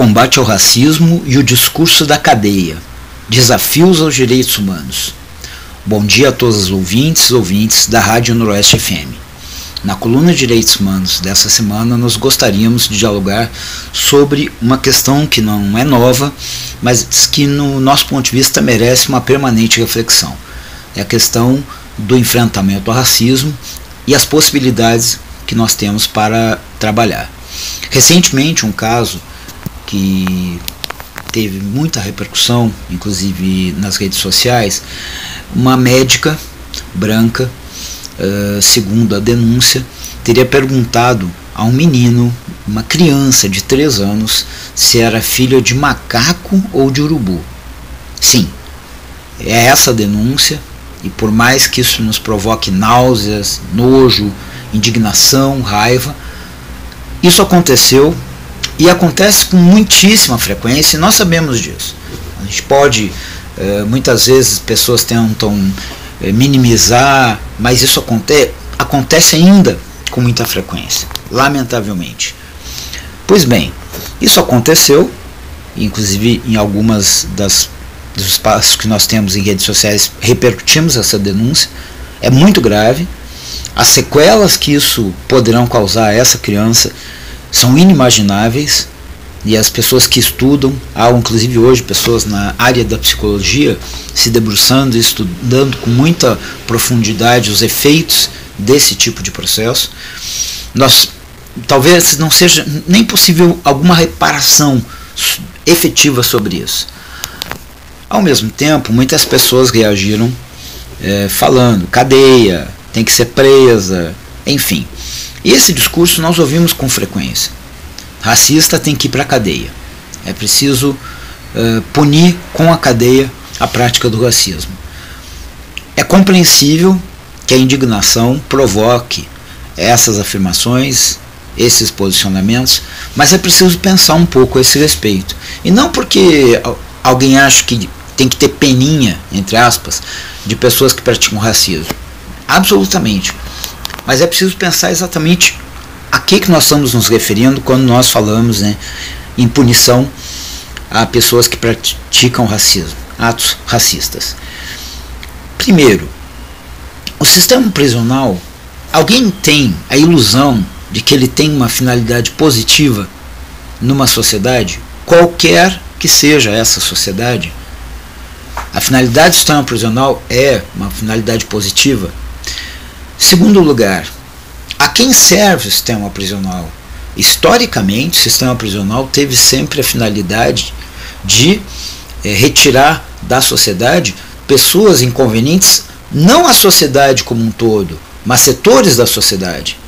combate ao racismo e o discurso da cadeia. Desafios aos direitos humanos. Bom dia a todos os ouvintes da Rádio Noroeste FM. Na coluna de Direitos Humanos dessa semana, nós gostaríamos de dialogar sobre uma questão que não é nova, mas que, no nosso ponto de vista, merece uma permanente reflexão. É a questão do enfrentamento ao racismo e as possibilidades que nós temos para trabalhar. Recentemente, um caso que teve muita repercussão, inclusive nas redes sociais, uma médica branca, segundo a denúncia, teria perguntado a um menino, uma criança de 3 anos, se era filho de macaco ou de urubu. Sim, é essa a denúncia, e por mais que isso nos provoque náuseas, nojo, indignação, raiva, isso aconteceu e acontece com muitíssima frequência, e nós sabemos disso. A gente pode, muitas vezes, pessoas tentam minimizar, mas isso acontece ainda com muita frequência, lamentavelmente. Pois bem, isso aconteceu, inclusive em algumas dos espaços que nós temos em redes sociais, repercutimos essa denúncia. É muito grave. As sequelas que isso poderão causar a essa criança são inimagináveis, e as pessoas que estudam, há inclusive hoje pessoas na área da psicologia se debruçando e estudando com muita profundidade os efeitos desse tipo de processo. Talvez não seja nem possível alguma reparação efetiva sobre isso. Ao mesmo tempo, muitas pessoas reagiram falando cadeia, tem que ser presa, enfim. E esse discurso nós ouvimos com frequência. Racista tem que ir para a cadeia. É preciso punir com a cadeia a prática do racismo. É compreensível que a indignação provoque essas afirmações, esses posicionamentos, mas é preciso pensar um pouco a esse respeito. E não porque alguém acha que tem que ter peninha, entre aspas, de pessoas que praticam racismo. Absolutamente. Mas é preciso pensar exatamente a que nós estamos nos referindo quando nós falamos, em punição a pessoas que praticam racismo, atos racistas. Primeiro, o sistema prisional, alguém tem a ilusão de que ele tem uma finalidade positiva numa sociedade, qualquer que seja essa sociedade? A finalidade do sistema prisional é uma finalidade positiva? Segundo lugar, a quem serve o sistema prisional? Historicamente, o sistema prisional teve sempre a finalidade de retirar da sociedade pessoas inconvenientes, não a sociedade como um todo, mas setores da sociedade.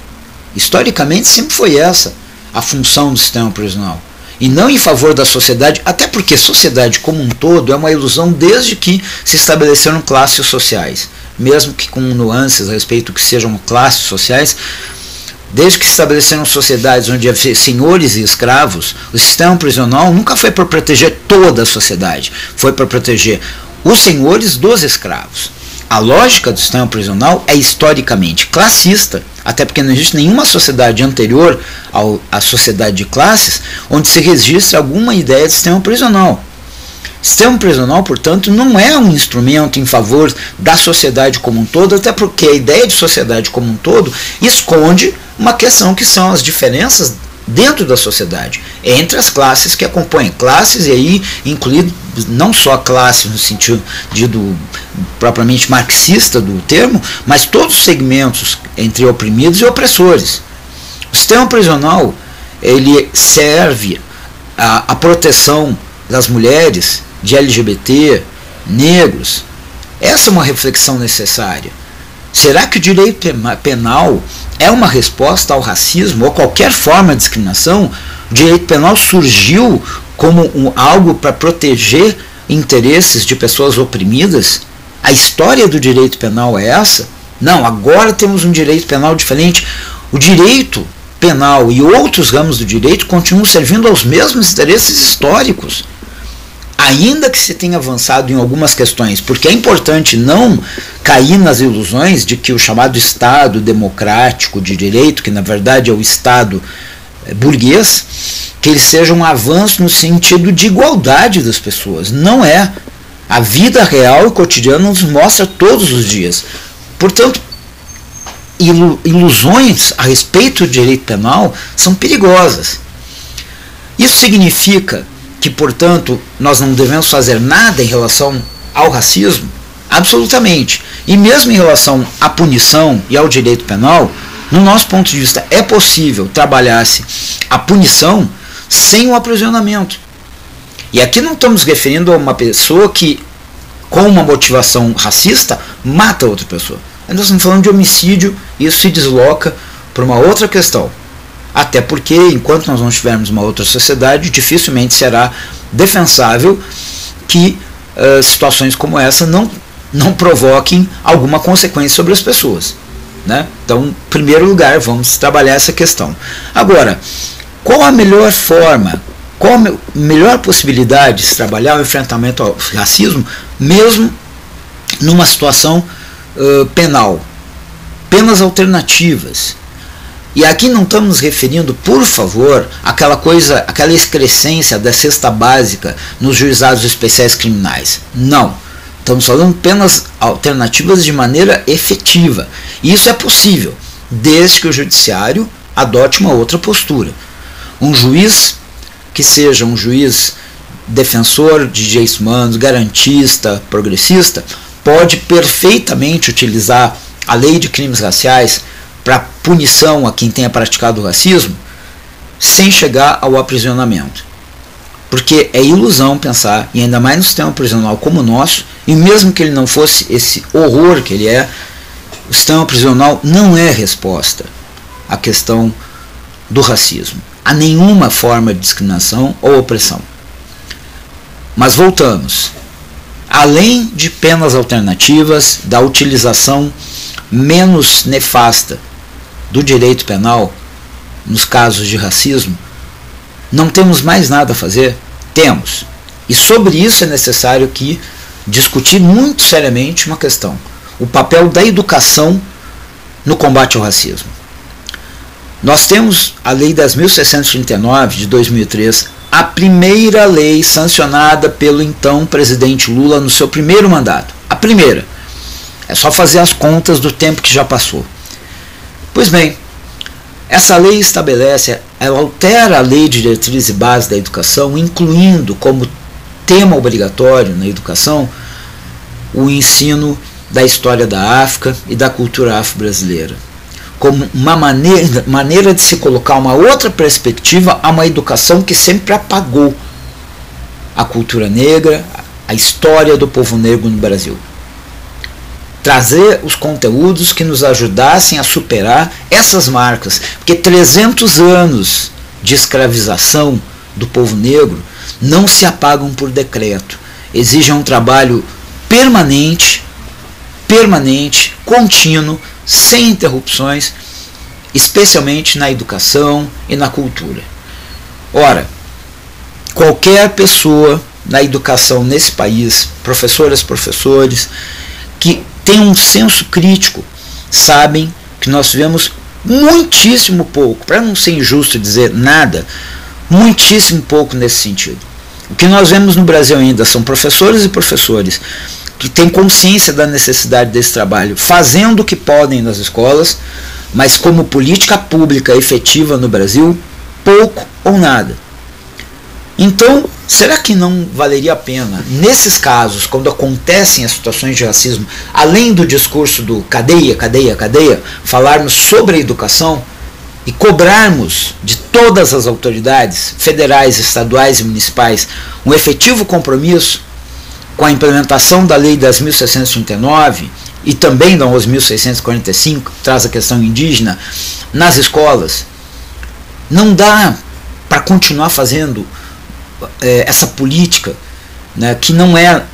Historicamente sempre foi essa a função do sistema prisional, e não em favor da sociedade, até porque sociedade como um todo é uma ilusão desde que se estabeleceram classes sociais, mesmo que com nuances a respeito do que sejam classes sociais. Desde que se estabeleceram sociedades onde havia senhores e escravos, o sistema prisional nunca foi para proteger toda a sociedade, foi para proteger os senhores dos escravos. A lógica do sistema prisional é historicamente classista, até porque não existe nenhuma sociedade anterior à sociedade de classes onde se registre alguma ideia de sistema prisional. Sistema prisional, portanto, não é um instrumento em favor da sociedade como um todo, até porque a ideia de sociedade como um todo esconde uma questão que são as diferenças dentro da sociedade, entre as classes que a compõem. Classes, e aí incluído não só a classe no sentido propriamente marxista do termo, mas todos os segmentos entre oprimidos e opressores. O sistema prisional, ele serve à proteção das mulheres, de LGBT, negros. Essa é uma reflexão necessária. Será que o direito penal é uma resposta ao racismo ou qualquer forma de discriminação? O direito penal surgiu como algo para proteger interesses de pessoas oprimidas? A história do direito penal é essa? Não, agora temos um direito penal diferente. O direito penal e outros ramos do direito continuam servindo aos mesmos interesses históricos, ainda que se tenha avançado em algumas questões, porque é importante não cair nas ilusões de que o chamado Estado democrático de direito, que na verdade é o Estado burguês, que ele seja um avanço no sentido de igualdade das pessoas. Não é. A vida real e cotidiana nos mostra todos os dias. Portanto, ilusões a respeito do direito penal são perigosas. Isso significa que, portanto, nós não devemos fazer nada em relação ao racismo? Absolutamente. E mesmo em relação à punição e ao direito penal, no nosso ponto de vista, é possível trabalhar-se a punição sem o aprisionamento. E aqui não estamos referindo a uma pessoa que, com uma motivação racista, mata outra pessoa. Nós estamos falando de homicídio, e isso se desloca para uma outra questão. Até porque, enquanto nós não tivermos uma outra sociedade, dificilmente será defensável que situações como essa não provoquem alguma consequência sobre as pessoas, né? Então, em primeiro lugar, vamos trabalhar essa questão. Agora, qual a melhor forma, qual a melhor possibilidade de se trabalhar o enfrentamento ao racismo, mesmo numa situação penal? Penas alternativas. E aqui não estamos nos referindo, por favor, aquela excrescência da cesta básica nos juizados especiais criminais. Não. Estamos falando de penas alternativas de maneira efetiva. E isso é possível, desde que o judiciário adote uma outra postura. Um juiz que seja um juiz defensor de direitos humanos, garantista, progressista, pode perfeitamente utilizar a lei de crimes raciais para punição a quem tenha praticado o racismo, sem chegar ao aprisionamento. Porque é ilusão pensar, e ainda mais no sistema prisional como o nosso, e mesmo que ele não fosse esse horror que ele é, o sistema prisional não é resposta à questão do racismo, a nenhuma forma de discriminação ou opressão. Mas voltamos. Além de penas alternativas, da utilização menos nefasta do direito penal nos casos de racismo, não temos mais nada a fazer? Temos. E sobre isso é necessário aqui discutir muito seriamente uma questão: o papel da educação no combate ao racismo. Nós temos a Lei 10.639 de 2003, a primeira lei sancionada pelo então presidente Lula no seu primeiro mandato. A primeira. É só fazer as contas do tempo que já passou. Pois bem, essa lei estabelece, ela altera a Lei de Diretrizes e Bases da Educação, incluindo como tema obrigatório na educação o ensino da história da África e da cultura afro-brasileira, como uma maneira de se colocar uma outra perspectiva a uma educação que sempre apagou a cultura negra, a história do povo negro no Brasil. Trazer os conteúdos que nos ajudassem a superar essas marcas, porque 300 anos de escravização do povo negro não se apagam por decreto, exigem um trabalho permanente, contínuo, sem interrupções, especialmente na educação e na cultura. Ora, qualquer pessoa na educação nesse país, professoras, professores, que tem um senso crítico, sabem que nós tivemos muitíssimo pouco, para não ser injusto dizer nada, muitíssimo pouco nesse sentido. O que nós vemos no Brasil ainda são professores e professores que têm consciência da necessidade desse trabalho, fazendo o que podem nas escolas, mas como política pública efetiva no Brasil, pouco ou nada. Então, será que não valeria a pena, nesses casos, quando acontecem as situações de racismo, além do discurso do cadeia, cadeia, cadeia, falarmos sobre a educação e cobrarmos de todas as autoridades federais, estaduais e municipais um efetivo compromisso com a implementação da Lei 10.639 e também da 11.645, que traz a questão indígena, nas escolas? Não dá para continuar fazendo essa política, né, que não é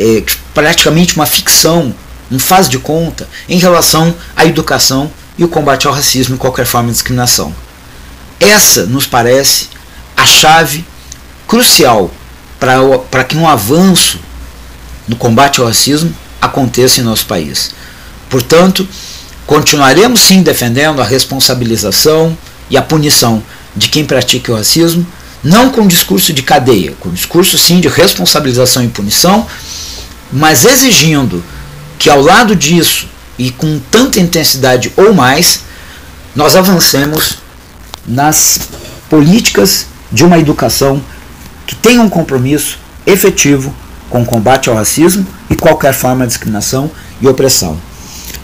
praticamente uma ficção, um faz de conta, em relação à educação e o combate ao racismo e qualquer forma de discriminação. Essa nos parece a chave crucial para que um avanço no combate ao racismo aconteça em nosso país. Portanto, continuaremos sim defendendo a responsabilização e a punição de quem pratica o racismo, não com discurso de cadeia, com discurso sim de responsabilização e punição, mas exigindo que ao lado disso, e com tanta intensidade ou mais, nós avancemos nas políticas de uma educação que tenha um compromisso efetivo com o combate ao racismo e qualquer forma de discriminação e opressão.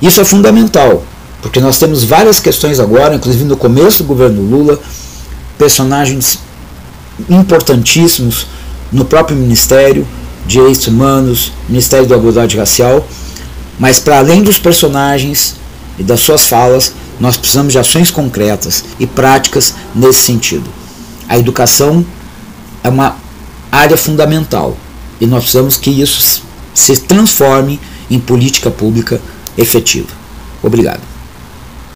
Isso é fundamental, porque nós temos várias questões agora, inclusive no começo do governo Lula, personagens importantíssimos no próprio Ministério de Direitos Humanos, Ministério da Igualdade Racial, mas para além dos personagens e das suas falas, nós precisamos de ações concretas e práticas nesse sentido. A educação é uma área fundamental e nós precisamos que isso se transforme em política pública efetiva. Obrigado.